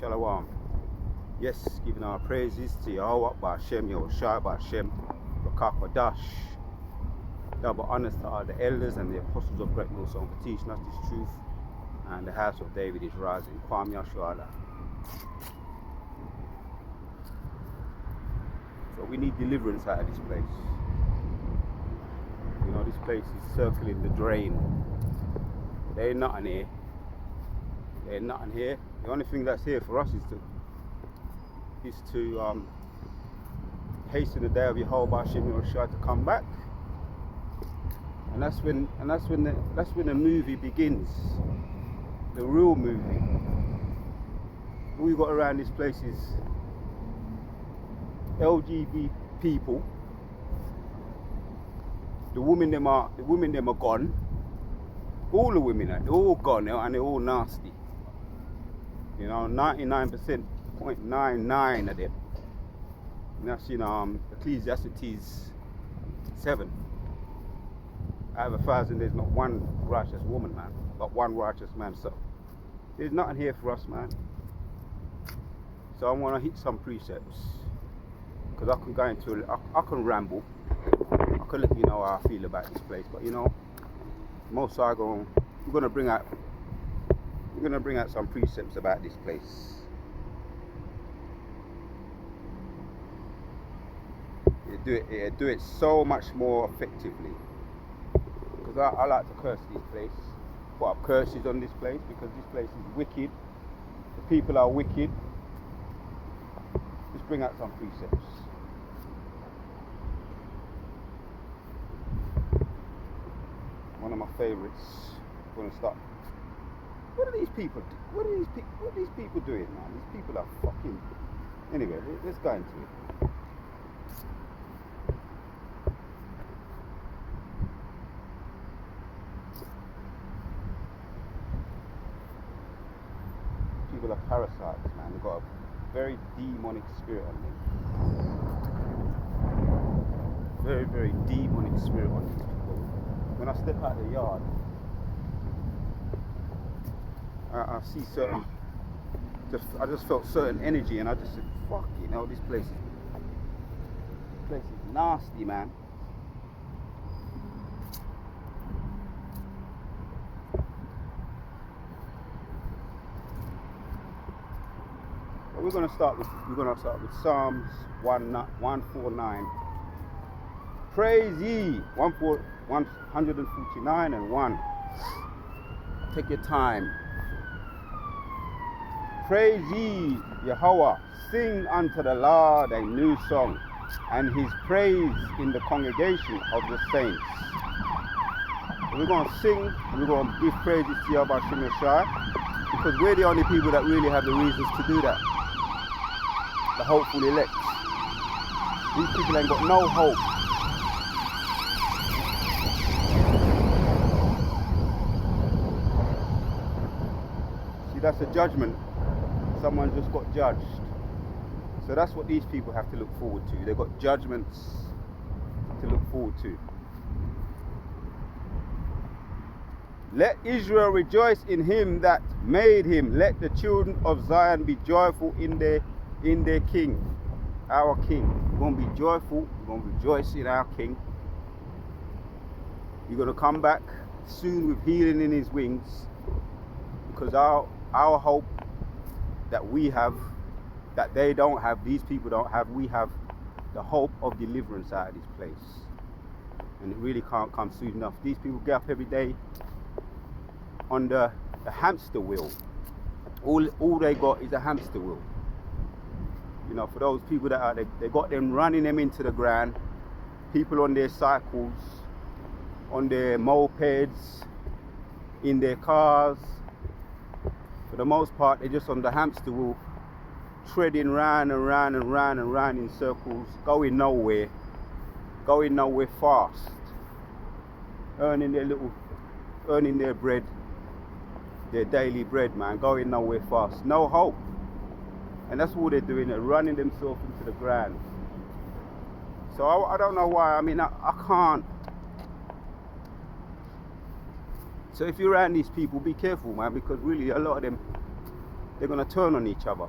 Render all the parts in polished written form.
Shalom. Yes, giving our praises to Yahweh, Ba'Shem, Yahushua, Ba'Shem, Rakakadash. Double honors to all the elders and the apostles of Great Millstone for teaching us this truth. And the house of David is rising. Kwam Yahshua. So we need deliverance out of this place. You know, this place is circling the drain. There ain't nothing here. There ain't nothing here. The only thing that's here for us is to hasten the day of Yahweh Ba'Shem Yahushua to come back. And that's when the movie begins. The real movie. All we got around this place is LGBT people. The women them are gone. All the women are, they're all gone and they're all nasty. You know, 99.99 of them. And that's in Ecclesiastes 7. Out of 1,000, there's not one righteous woman, man. Not one righteous man. So there's nothing here for us, man. So I want to hit some precepts, because I can go into I can ramble. I can let you know how I feel about this place, but you know, most are going. We're gonna bring out some precepts about this place. You do it so much more effectively. Because I like to curse this place, put up curses on this place, because this place is wicked. The people are wicked. Let's bring out some precepts. One of my favourites. I'm gonna start. What are these people do? What are these people doing, man? These people are fucking. Anyway, let's go into it. People are parasites, man. They've got a very demonic spirit on them. Very, very demonic spirit on these people. When I step out of the yard, I see certain. I just felt certain energy, and I just said, "Fuck, you know, this place is nasty, man." We're gonna start with Psalms 149. Praise ye 149 and 1. Take your time. Praise ye Yahweh, sing unto the Lord a new song, and his praise in the congregation of the saints. We're gonna sing, we're gonna give praises to Yahweh Ba'Shem Yahushua, because we're the only people that really have the reasons to do that. The hopeful elect. These people ain't got no hope. See, that's a judgment. Someone just got judged. So that's what these people have to look forward to. They've got judgments to look forward to. Let Israel rejoice in him that made him. Let the children of Zion be joyful in their King, our King. We're going to be joyful. We're going to rejoice in our King. We're going to come back soon with healing in his wings, because our hope that we have, that they don't have, these people don't have, we have the hope of deliverance out of this place. And it really can't come soon enough. These people get up every day on the hamster wheel. All they got is a hamster wheel. You know, for those people that are, they got them running them into the ground. People on their cycles, on their mopeds, in their cars. For the most part, they're just on the hamster wheel, treading round and round and round and round in circles, going nowhere fast, earning their bread, their daily bread, man, going nowhere fast, no hope. And that's all they're doing, they're running themselves into the ground. So I don't know why. I mean, I can't. So if you're around these people, be careful, man, because really a lot of them, they're going to turn on each other.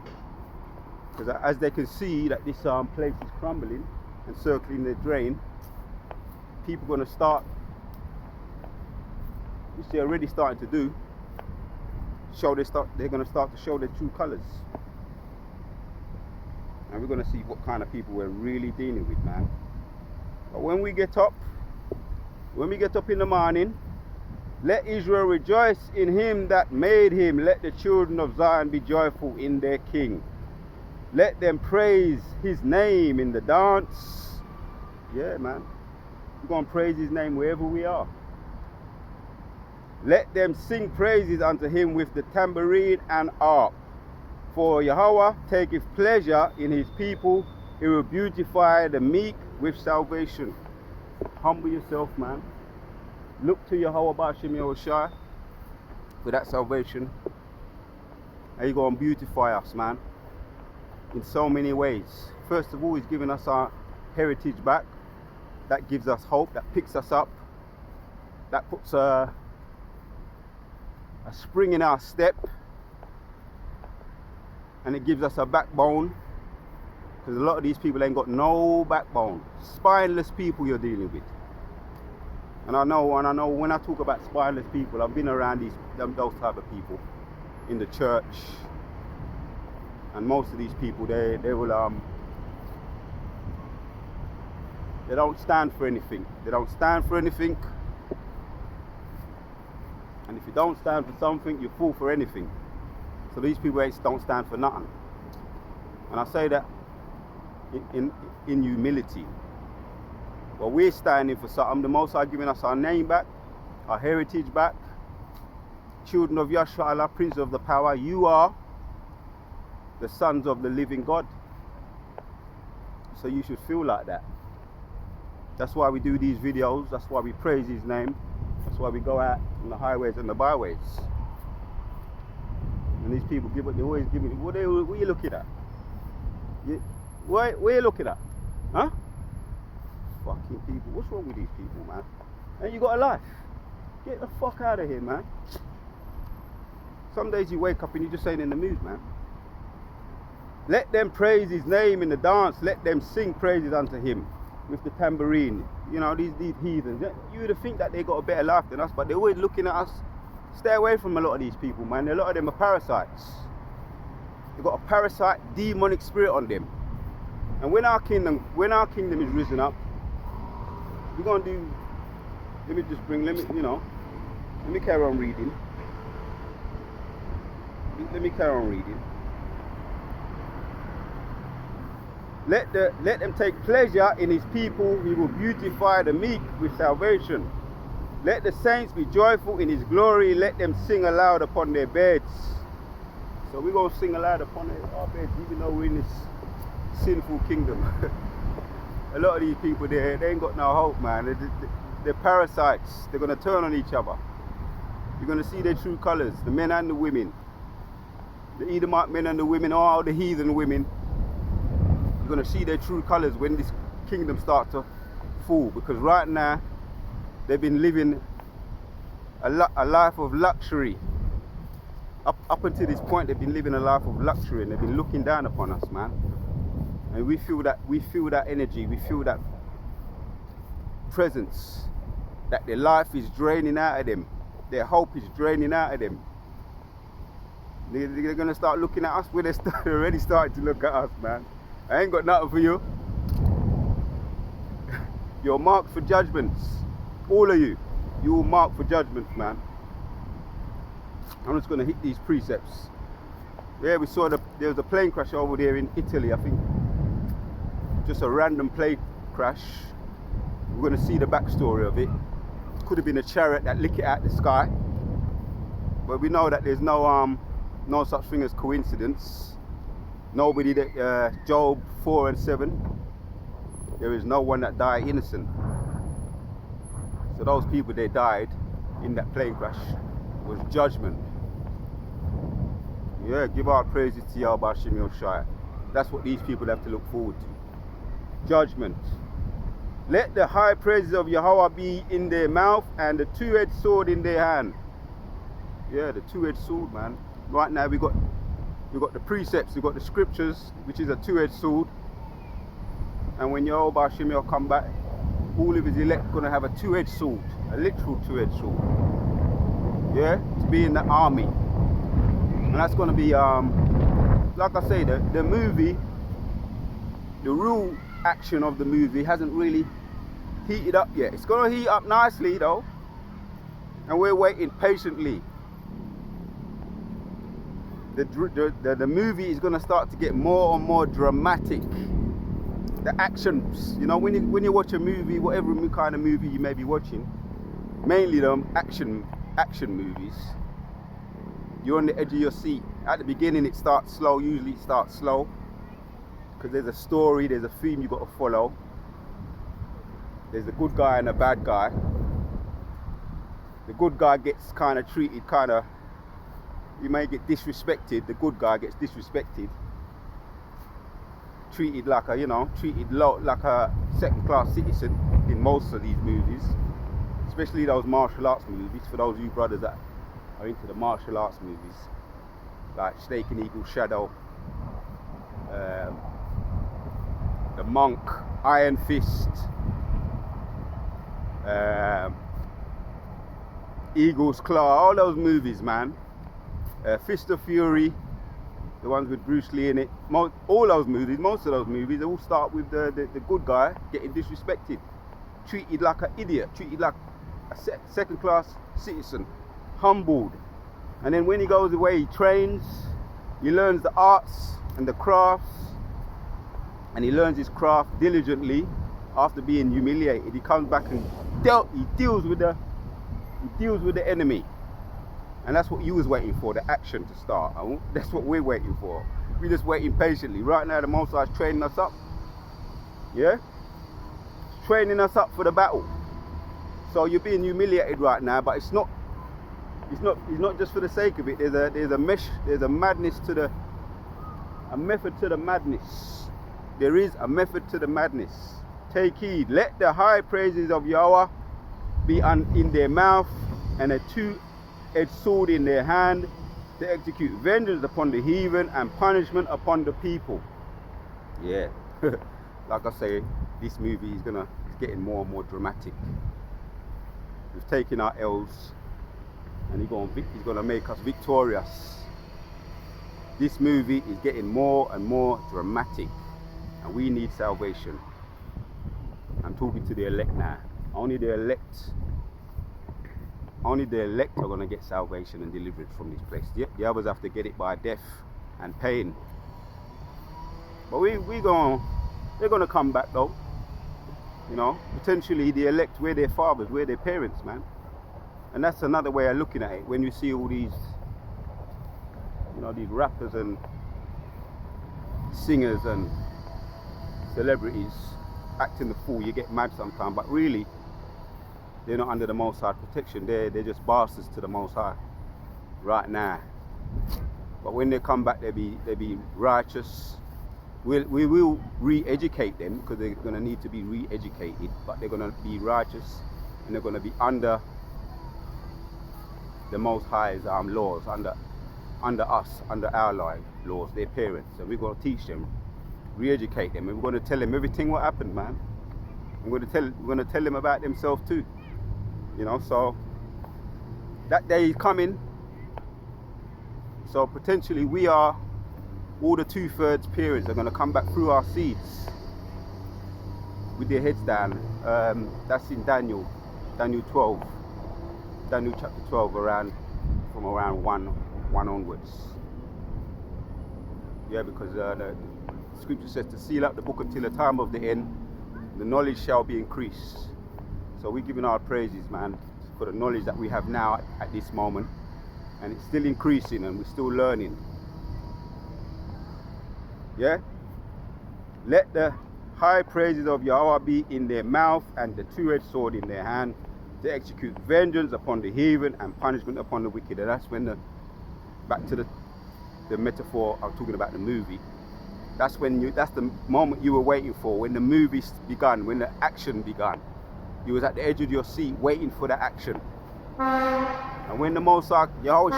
Because as they can see that this place is crumbling and circling the drain, people are going to start, which they're already starting to do, they're going to start to show their true colours. And we're going to see what kind of people we're really dealing with, man. But when we get up in the morning, let Israel rejoice in him that made him. Let the children of Zion be joyful in their king. Let them praise his name in the dance. Yeah, man. We're going to praise his name wherever we are. Let them sing praises unto him with the tambourine and harp. For Yahweh taketh pleasure in his people. He will beautify the meek with salvation. Humble yourself, man. Look to Yahweh B'Shem Yahushua for that salvation. And he's going to beautify us, man, in so many ways. First of all, he's giving us our heritage back. That gives us hope. That picks us up. That puts a spring in our step. And it gives us a backbone. Because a lot of these people ain't got no backbone. Spineless people you're dealing with. And I know when I talk about spineless people, I've been around those type of people in the church. And most of these people, they don't stand for anything. They don't stand for anything. And if you don't stand for something, you fall for anything. So these people don't stand for nothing. And I say that in humility. Well, we're standing for something. The Most High giving us our name back, our heritage back. Children of Yahshua Allah, Prince of the Power. You are the sons of the living God. So you should feel like that. That's why we do these videos. That's why we praise his name. That's why we go out on the highways and the byways. And these people they always give me, what are you looking at? What are you looking at? Huh? Fucking people. What's wrong with these people, man? And you got a life. Get the fuck out of here, man. Some days you wake up and you just ain't in the mood, man. Let them praise his name in the dance. Let them sing praises unto him with the tambourine. You know, these heathens. You would think that they got a better life than us, but they're always looking at us. Stay away from a lot of these people, man. A lot of them are parasites. They've got a parasite, demonic spirit on them. And when our kingdom is risen up, we're gonna do. Let me carry on reading. Let me carry on reading. Let them take pleasure in his people. He will beautify the meek with salvation. Let the saints be joyful in his glory. Let them sing aloud upon their beds. So we're going to sing aloud upon our beds, even though we're in this sinful kingdom. A lot of these people, they ain't got no hope, man. They're parasites. They're going to turn on each other. You're going to see their true colors, the men and the women. The Edomite men and the women, all the heathen women. You're going to see their true colors when this kingdom starts to fall. Because right now, they've been living a life of luxury. Up until this point, they've been living a life of luxury, and they've been looking down upon us, man. And we feel that energy, we feel that presence, that their life is draining out of them, their hope is draining out of them. They're gonna start looking at us where they're already starting to look at us, man. I ain't got nothing for you. You're marked for judgments. All of you. You will mark for judgment, man. I'm just going to hit these precepts. Yeah, we saw there was a plane crash over there in Italy, I think. Just a random plane crash. We're going to see the backstory of it. Could have been a chariot that licked it out the sky. But we know that there's no such thing as coincidence. Nobody that Job 4 and 7. There is no one that died innocent. So those people, they died in that plane crash was judgment. Yeah, give our praises to Yahweh B'Shem Yahushua. That's what these people have to look forward to. Judgment. Let the high praises of Yahweh be in their mouth and the two-edged sword in their hand. Yeah, the two-edged sword, man. Right now we got You've got the precepts, you've got the scriptures, which is a two-edged sword. And when Yahweh Shemiel come back, all of his elect going to have a two-edged sword, a literal two-edged sword. Yeah, to be in the army. And that's going to be, like I say, the movie, the real action of the movie hasn't really heated up yet. It's going to heat up nicely though, and we're waiting patiently. The movie is going to start to get more and more dramatic. The actions, you know, when you watch a movie, whatever kind of movie you may be watching, mainly them action movies, you're on the edge of your seat. At the beginning it starts slow, usually it starts slow, because there's a story, there's a theme you've got to follow. There's a good guy and a bad guy. The good guy gets kind of treated, you may get disrespected. The good guy gets disrespected, treated like a, like a second-class citizen in most of these movies, especially those martial arts movies. For those of you brothers that are into the martial arts movies, like Snake and Eagle Shadow, The Monk, Iron Fist, Eagle's Claw, all those movies, man. Fist of Fury, the ones with Bruce Lee in it. Most of those movies, they all start with the good guy getting disrespected, treated like an idiot, treated like a second-class citizen, humbled. And then when he goes away, he trains, he learns the arts and the crafts, and he learns his craft diligently. After being humiliated, he comes back and he deals with the enemy. And that's what you was waiting for, the action to start. That's what we're waiting for. We're just waiting patiently. Right now the Most High is training us up. Yeah? Training us up for the battle. So you're being humiliated right now, but it's not just for the sake of it. There's a madness to a method to the madness. There is a method to the madness. Take heed. Let the high praises of Yahweh be in their mouth, and a two-edged sword in their hand, to execute vengeance upon the heathen and punishment upon the people. Yeah. Like I say, this movie is getting more and more dramatic. We've taken our L's, and he's gonna make us victorious. This movie is getting more and more dramatic, and we need salvation. I'm talking to the elect now. Only the elect are going to get salvation and deliverance from this place. The others have to get it by death and pain. But they're going to come back though. You know, potentially the elect, we're their fathers, we're their parents, man. And that's another way of looking at it. When you see all these, these rappers and singers and celebrities acting the fool, you get mad sometimes. But really, they're not under the Most High protection. They're just bastards to the Most High right now. But when they come back, they'll be righteous. We will re-educate them, because they're going to need to be re-educated. But they're going to be righteous, and they're going to be under the Most High's laws, under us, under our laws, their parents. And we're going to teach them, re-educate them, and we're going to tell them everything what happened, man. We're going to tell them about themselves too. So that day is coming. So potentially all the 2/3 parents are going to come back through our seeds with their heads down. That's in Daniel 12, Daniel chapter 12, from around 1 onwards. Yeah, because the scripture says to seal up the book until the time of the end, the knowledge shall be increased. So we're giving our praises, man, for the knowledge that we have now at this moment, and it's still increasing, and we're still learning. Yeah? Let the high praises of Yahweh be in their mouth, and the two-edged sword in their hand, to execute vengeance upon the heathen and punishment upon the wicked. And that's when back to the metaphor I was talking about, the movie. That's the moment you were waiting for, when the movie began, when the action began. You was at the edge of your seat waiting for the action. And when the Most High, Yahweh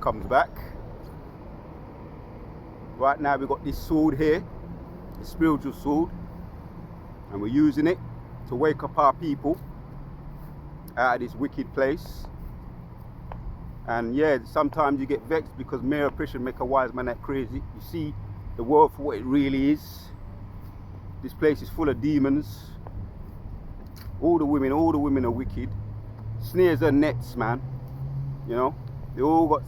comes back, Right now we got this sword here, the spiritual sword, and we're using it to wake up our people out of this wicked place. And yeah, sometimes you get vexed because mere oppression make a wise man act crazy. You see the world for what it really is. This place is full of demons. All the women are wicked. Snares and nets, man. You know, they all got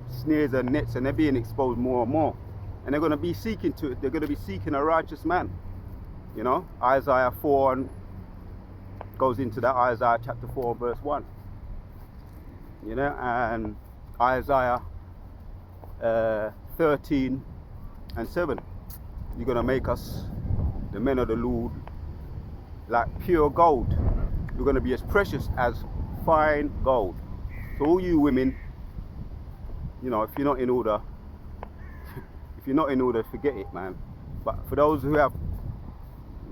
snares and nets, and they're being exposed more and more. And they're going to be seeking they're going to be seeking a righteous man. You know, Isaiah 4 and goes into that, Isaiah chapter 4 verse 1. You know, and Isaiah 13 and 7. You're going to make us, the men of the Lord, like pure gold. We're going to be as precious as fine gold. So all you women, you know, if you're not in order, forget it, man. But for those who have,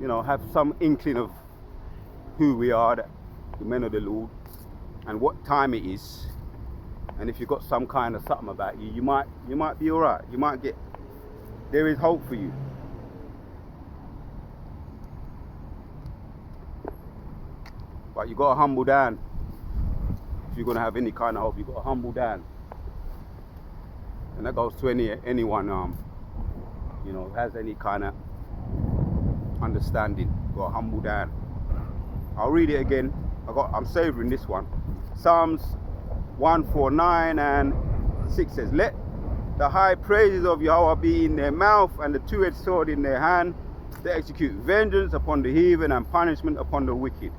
you know, have some inkling of who we are, the men of the Lord, and what time it is, and if you've got some kind of something about you, you might be all right. You might get, there is hope for you. But you got to humble down. If you're going to have any kind of hope, you got to humble down. And that goes to anyone, you know, has any kind of understanding. You got to humble down. I'll read it again. I'm savoring this one. Psalms 149 and 6 says, "Let the high praises of Yahweh be in their mouth, and the two-edged sword in their hand, to execute vengeance upon the heathen and punishment upon the wicked."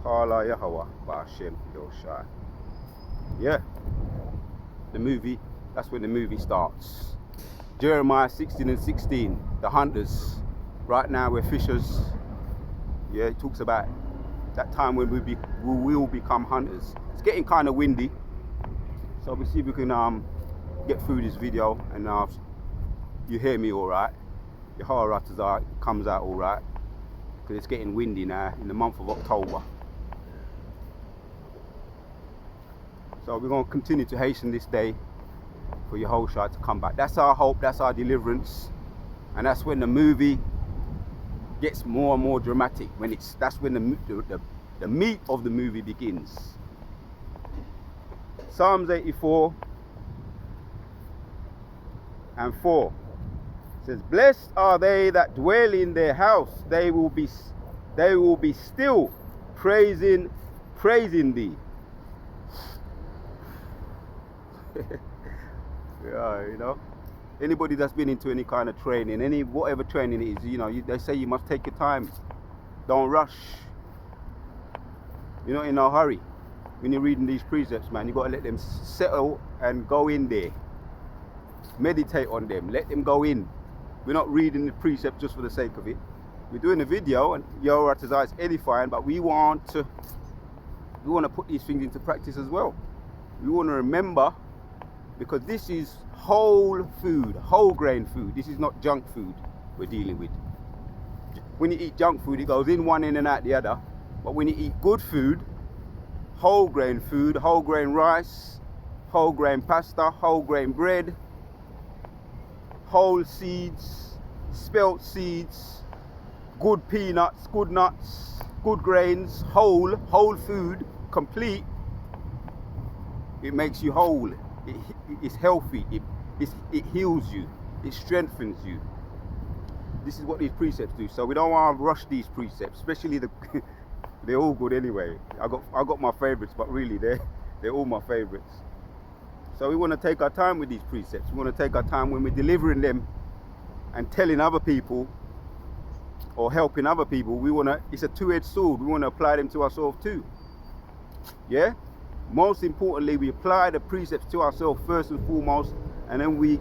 Kala Yahweh Ba'ashem Yoshai. Yeah. The movie, that's when the movie starts. Jeremiah 16 and 16, the hunters. Right now we're fishers. Yeah, it talks about that time when we will become hunters. It's getting kind of windy, so we'll see if we can get through this video and you hear me all right. Your Haratas comes out all right, because it's getting windy now in the month of October. So we're going to continue to hasten this day for Yehoshua to come back. That's our hope, that's our deliverance, and that's when the movie gets more and more dramatic. That's when the meat of the movie begins. Psalms 84 and 4 says, "Blessed are they that dwell in their house; they will be still praising thee." Yeah, you know, anybody that's been into any kind of training, whatever training it is, you know, they say you must take your time, don't rush. You're not in no hurry. When you're reading these precepts, man, you got to let them settle and go in there. Meditate on them, let them go in. We're not reading the precept just for the sake of it. We're doing a video, and Yehoratazai is edifying, but we want to put these things into practice as well. We want to remember, because this is whole food, whole grain food. This is not junk food we're dealing with. When you eat junk food, it goes in one end and out the other. But when you eat good food, whole grain rice, whole grain pasta, whole grain bread, whole seeds, spelt seeds, good peanuts, good nuts, good grains, whole food, complete, it makes you whole. It's healthy, it heals you, it strengthens you. This is what these precepts do. So we don't want to rush these precepts, especially they're all good anyway. I got my favorites, but really they're all my favorites. So we want to take our time with these precepts. We want to take our time when we're delivering them and telling other people or helping other people. It's a two-edged sword. We want to apply them to ourselves too. Yeah? Most importantly, we apply the precepts to ourselves first and foremost, and then we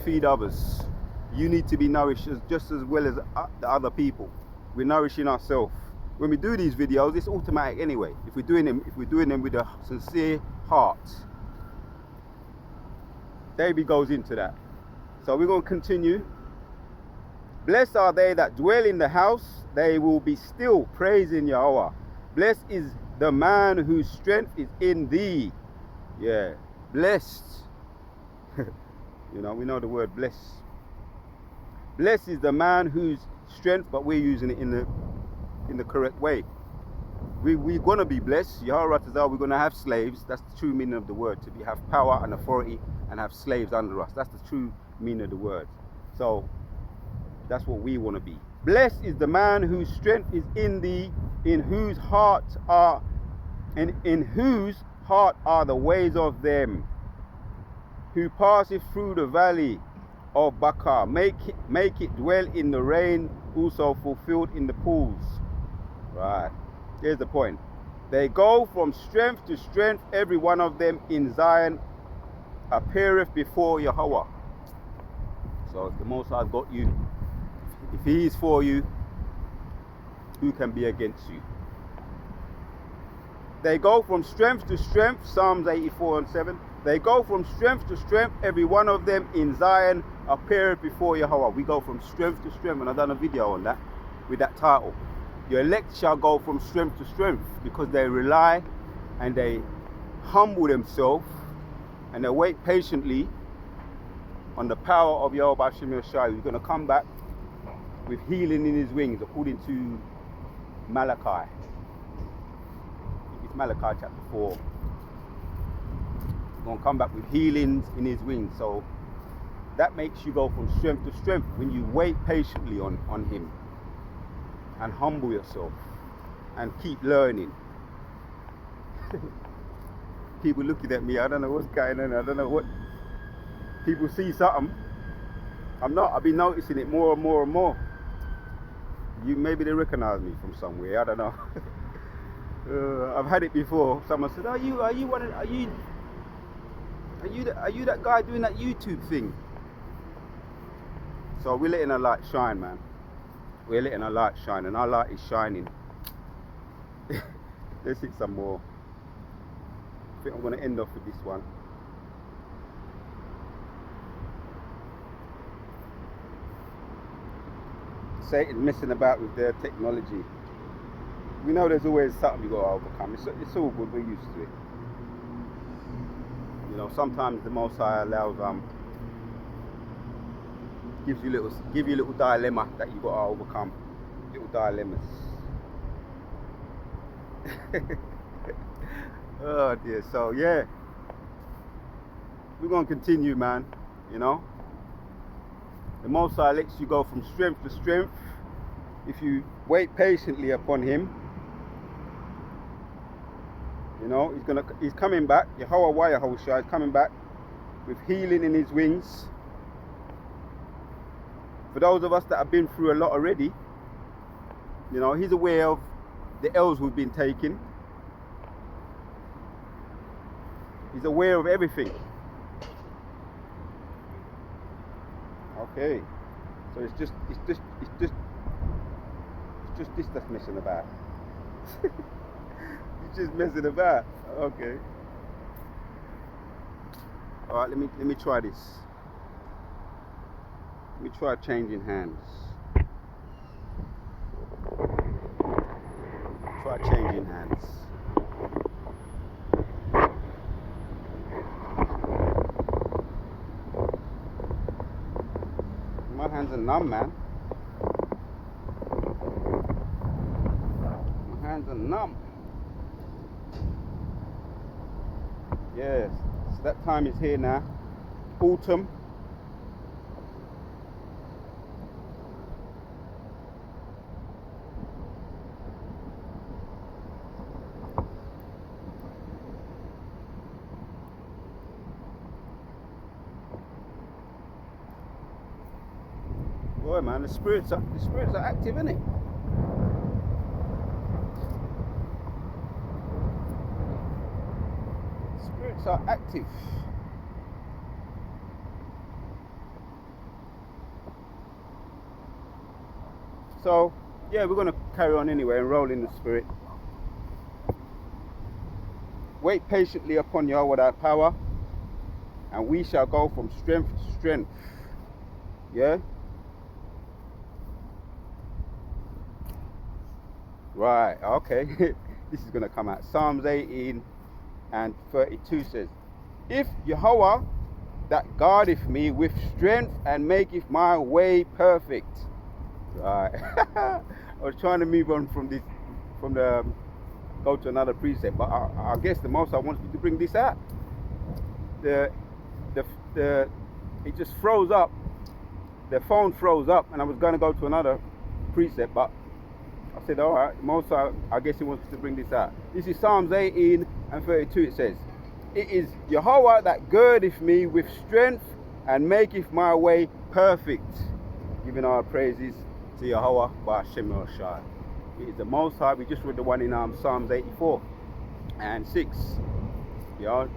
feed others. You need to be nourished just as well as the other people. We're nourishing ourselves. When we do these videos, it's automatic anyway. If we're doing them with a sincere heart. David goes into that. So we're going to continue. "Blessed are they that dwell in the house; they will be still praising Yahweh. Blessed is the man whose strength is in thee." Yeah, blessed. You know, we know the word bless. Blessed is the man whose strength, but we're using it in the correct way. We're gonna be blessed. Yahweh Ratazal, we're gonna have slaves. That's the true meaning of the word. To have power and authority and have slaves under us. That's the true meaning of the word. So that's what we want to be. Blessed is the man whose strength is in whose heart are the ways of them who passeth through the valley of Baca. Make it dwell in the rain, also fulfilled in the pools. Right. Here's the point. They go from strength to strength, every one of them in Zion appeareth before Yahweh. So if the Most High got you, if He is for you, who can be against you? They go from strength to strength, Psalms 84:7. They go from strength to strength, every one of them in Zion appeareth before Yahweh. We go from strength to strength, and I've done a video on that with that title. Your elect shall go from strength to strength because they rely and they humble themselves and they wait patiently on the power of Yahweh Hashem Yeshua, who's going to come back with healing in his wings, according to Malachi. It's Malachi chapter 4. He's going to come back with healings in his wings. So that makes you go from strength to strength when you wait patiently on him and humble yourself and keep learning. People looking at me, I don't know what's going on, I don't know what. People see something. I've been noticing it more and more and more. Maybe they recognize me from somewhere, I don't know. I've had it before. Someone said, are you that guy doing that YouTube thing? So we're letting our light shine, man. We're letting our light shine, and our light is shining. Let's hit some more. I think I'm going to end off with this one. Satan messing about with their technology. We know there's always something you got to overcome. It's all good. We're used to it. You know, sometimes the Most High allows give you little dilemma that you got to overcome. Little dilemmas. Oh dear. So yeah, we're gonna continue, man. You know, the Most High lets you go from strength to strength if you wait patiently upon Him. You know, He's coming back. Yahweh Yahushua is coming back with healing in His wings. For those of us that have been through a lot already, you know, He's aware of the L's we've been taking. He's aware of everything. Okay, so it's just this that's messing about. It's just messing about. Okay. All right, let me try this. Let me try changing hands. Try changing hands. My hands are numb, man. My hands are numb. Yes, so that time is here now. Autumn. Boy, man, the spirits are active, innit? Spirits are active. So, yeah, we're going to carry on anyway and roll in the Spirit. Wait patiently upon Yahweh thy power, and we shall go from strength to strength. Yeah? Right, okay. This is going to come out. Psalms 18 and 32 says, if Yahweh that guardeth me with strength and maketh my way perfect. Right. I was trying to move on from the go to another precept, but I guess the most I wanted you to bring this out. The it just froze up. The phone froze up, and I was going to go to another precept, but I said, all right, most I guess he wants to bring this out. This is Psalms 18 and 32. It says, "It is Jehovah that girdeth me with strength and maketh my way perfect." Giving our praises to Jehovah by Hashem Shai. It is the Most High. We just read the one in Psalms 84 and 6. You know, it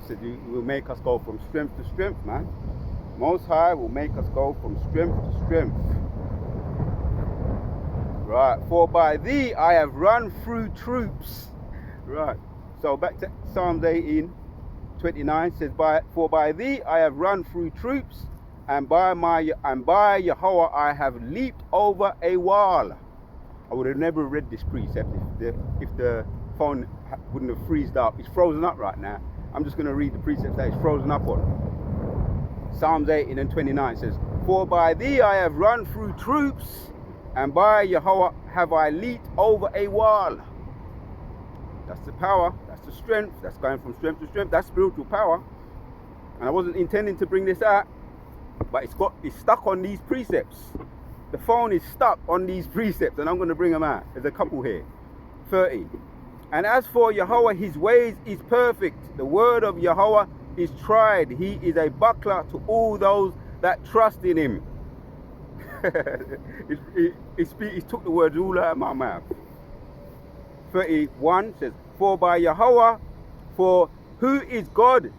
said He will make us go from strength to strength, man. Most High will make us go from strength to strength. Right. "For by thee I have run through troops." Right. So back to Psalms 18:29 says, "For by thee I have run through troops, and by Yahweh I have leaped over a wall." I would have never read this precept if the phone wouldn't have freezed up. It's frozen up right now. I'm just going to read the precept that it's frozen up on. Psalms 18 and 29 says, "For by thee I have run through troops, and by Yahweh have I leaped over a wall." That's the power, that's the strength, that's going from strength to strength, that's spiritual power. And I wasn't intending to bring this out, but it's stuck on these precepts. The phone is stuck on these precepts, and I'm going to bring them out. There's a couple here. 30. "And as for Yahweh, his ways is perfect. The word of Yahweh is tried. He is a buckler to all those that trust in him." He took the words all out of my mouth. 31 says, "For by Yahweh, for who is God?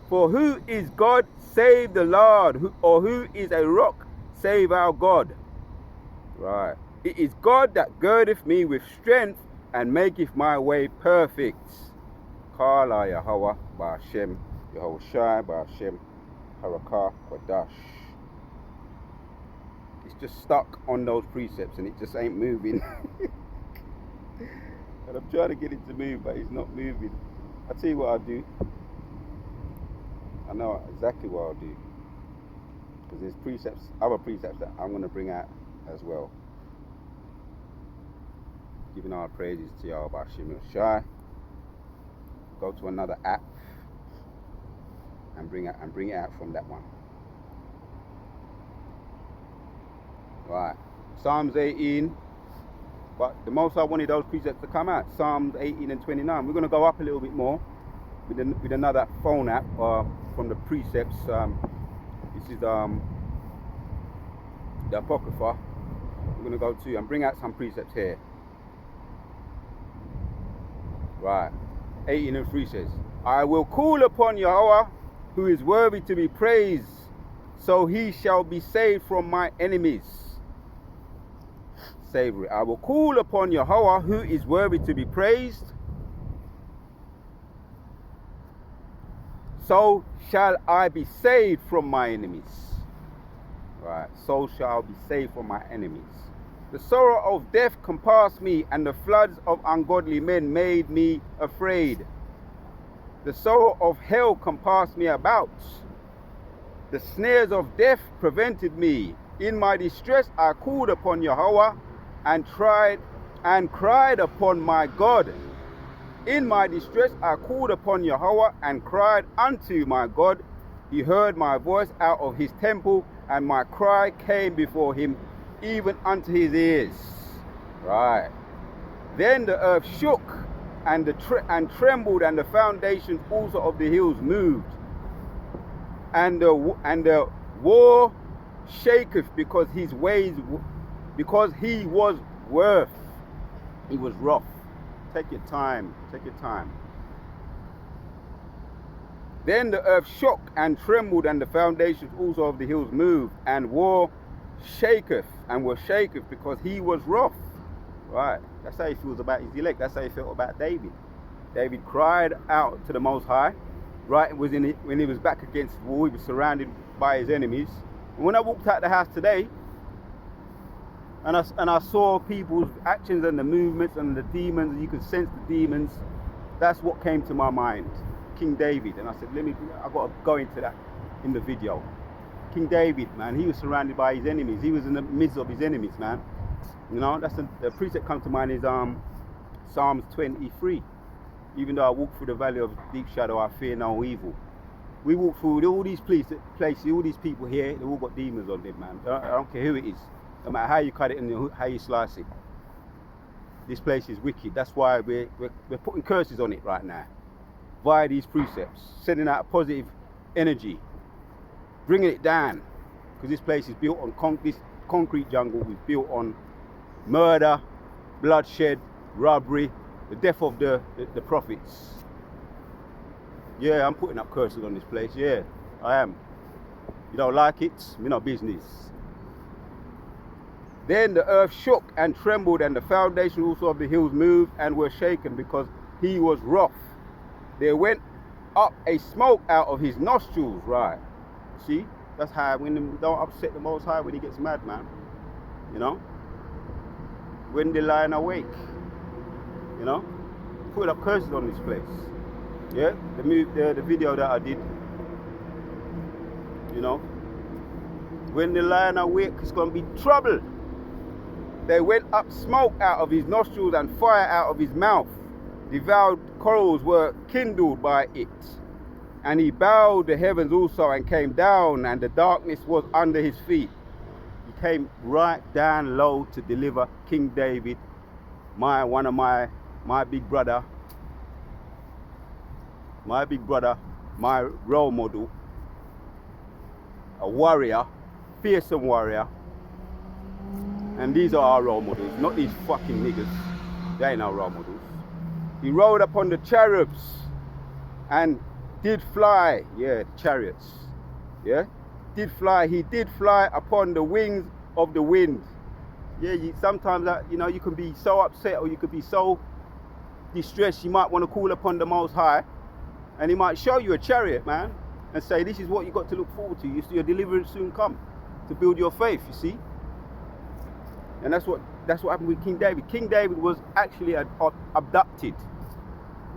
For who is God save the Lord? Who is a rock save our God?" Right. "It is God that girdeth me with strength and maketh my way perfect." Kala Yahweh Ba'Shem Yehovah Shai Ba'Shem Harakah Kodash. It's just stuck on those precepts and it just ain't moving. And I'm trying to get it to move, but it's not moving. I'll tell you what I'll do. I know exactly what I'll do. Because there's precepts, other precepts that I'm going to bring out as well. Giving our praises to Yahweh Ba'Shem Shai. Go to another app and bring it out from that one. Right. Psalms 18. But the most I wanted those precepts to come out. Psalms 18 and 29. We're going to go up a little bit more with another phone app from the precepts. This is the Apocrypha. We're going to go to and bring out some precepts here. Right. 18 and 3 says, "I will call upon Yahweh, who is worthy to be praised, so he shall be saved from my enemies." Savory. "I will call upon Yahweh, who is worthy to be praised, so shall I be saved from my enemies." Right. So shall I be saved from my enemies. "The sorrow of death compassed me, and the floods of ungodly men made me afraid. The sorrow of hell compassed me about. The snares of death prevented me. In my distress I called upon Yahweh and cried upon my God. In my distress I called upon Yahweh and cried unto my God. He heard my voice out of his temple, and my cry came before him, even unto his ears." Right. "Then the earth shook and trembled, and the foundations also of the hills moved. And the war shaketh because he was wroth." Take your time. Take your time. "Then the earth shook and trembled, and the foundations also of the hills moved, and war shaketh because he was wroth." Right. That's how he feels about his elect. That's how he felt about David. David cried out to the Most High. Right. When he was back against the wall, he was surrounded by his enemies. And when I walked out the house today, and I saw people's actions and the movements and the demons, and you could sense the demons, that's what came to my mind. King David, and I said, I got to go into that in the video. King David, man, he was surrounded by his enemies. He was in the midst of his enemies, man. You know, that's the precept comes to mind is Psalms 23. Even though I walk through the valley of deep shadow, I fear no evil. We walk through all these places, all these people here, they all got demons on them, man. I don't care who it is. No matter how you cut it and how you slice it. This place is wicked. That's why we're putting curses on it right now. Via these precepts. Sending out a positive energy. Bringing it down. Because this place is built on this concrete jungle was built on murder, bloodshed, robbery, the death of the prophets. Yeah, I'm putting up curses on this place. Yeah, I am. You don't like it? We're not business. Then the earth shook and trembled, and the foundations also of the hills moved and were shaken, because he was wroth. There went up a smoke out of his nostrils. Right. See? That's how, when don't upset the Most High when he gets mad, man. You know? When they're lying awake. You know? Put up curses on this place. Yeah? The video that I did. You know? When they're lying awake, it's going to be trouble. There went up smoke out of his nostrils and fire out of his mouth. Devoured coals were kindled by it. And he bowed the heavens also and came down, and the darkness was under his feet. He came right down low to deliver King David, my big brother, my role model, a warrior, fearsome warrior. And these are our role models, not these fucking niggas. They ain't our role models. He rode upon the cherubs and did fly. Yeah, chariots. Yeah, did fly. He did fly upon the wings of the wind. Yeah, sometimes you can be so upset, or you could be so distressed. You might want to call upon the Most High, and He might show you a chariot, man, and say, "This is what you got to look forward to. Your deliverance soon come to build your faith." You see. And that's what happened with King David. King David was actually abducted.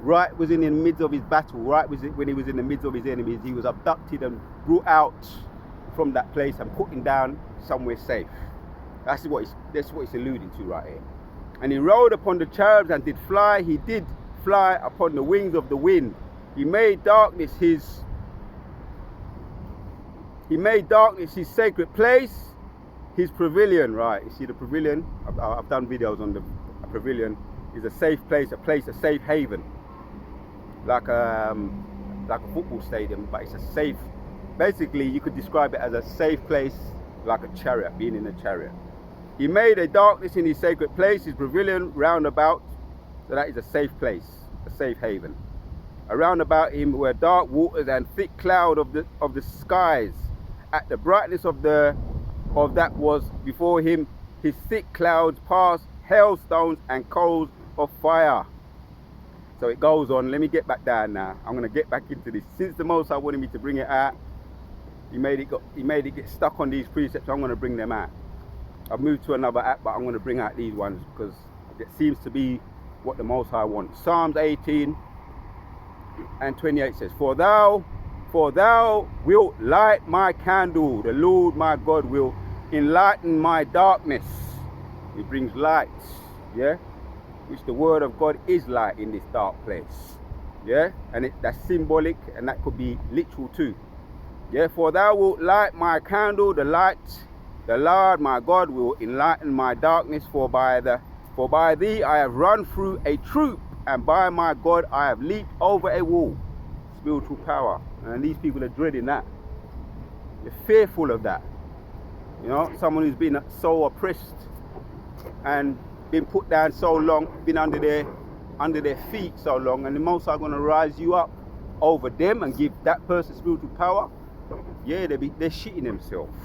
Right was in the midst of his battle. Right was when he was in the midst of his enemies. He was abducted and brought out from that place and put him down somewhere safe. That's what it's alluding to right here. And he rode upon the cherubs and did fly. He did fly upon the wings of the wind. He made darkness his sacred place. His pavilion, right? You see the pavilion? I've done videos on the pavilion. Is a safe place, a safe haven, like a football stadium, but it's a safe. Basically, you could describe it as a safe place, like a chariot, being in a chariot. He made a darkness in his sacred place, his pavilion round about. So that is a safe place, a safe haven. Around about him were dark waters and thick cloud of the skies. At the brightness of that was before him, his thick clouds passed, hailstones and coals of fire. So it goes on. Let me get back down now. I'm going to get back into this. Since the Most High wanted me to bring it out, he made it get stuck on these precepts. I'm going to bring them out. I've moved to another app, but I'm going to bring out these ones because it seems to be what the Most High wants. Psalms 18 and 28 says, For thou wilt light my candle. The Lord my God will enlighten my darkness. He brings light, yeah, which the word of God is light in this dark place, yeah, and that's symbolic, and that could be literal too, yeah. For thou wilt light my candle, the Lord my God will enlighten my darkness. For by thee I have run through a troop, and by my God I have leaped over a wall. Spiritual power, and these people are dreading that. They're fearful of that. You know, someone who's been so oppressed and been put down so long, been under their feet so long, and the Most High going to rise you up over them and give that person spiritual power. Yeah, they're shitting themselves.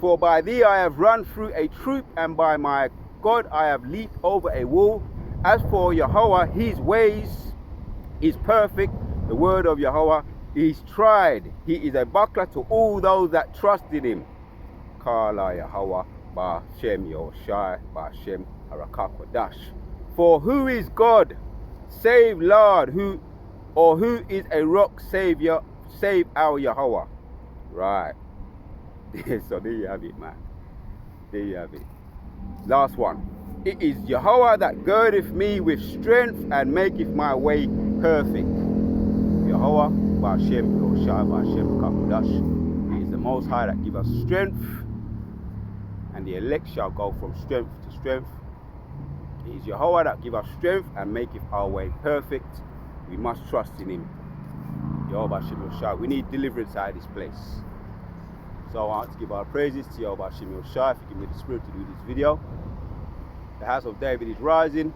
For by thee I have run through a troop, and by my God I have leaped over a wall. As for Yahweh, his ways is perfect. The word of Yahweh is tried. He is a buckler to all those that trust in him. Kala Yahweh Ba Shem Yoshai Ba Shem Harakakwadash. For who is God save Lord, who Or who is a rock savior, save our Yahweh? Right. So there you have it, man. There you have it. Last one. It is Yahweh that girdeth me with strength and maketh my way perfect. Yahweh, Ba'ashem, Yoshai, Ba'ashem, Kakudash. It is the Most High that give us strength, and the elect shall go from strength to strength. It is Yahweh that give us strength and maketh our way perfect. We must trust in him. Yahweh Ba'ashem, Yoshai. We need deliverance out of this place. So I want to give our praises to Yahweh Ba'ashem, Yoshai for giving me the spirit to do this video. The house of David is rising,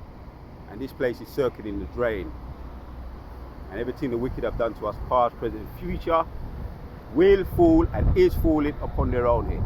and this place is circling the drain. And everything the wicked have done to us, past, present, and future, will fall and is falling upon their own head.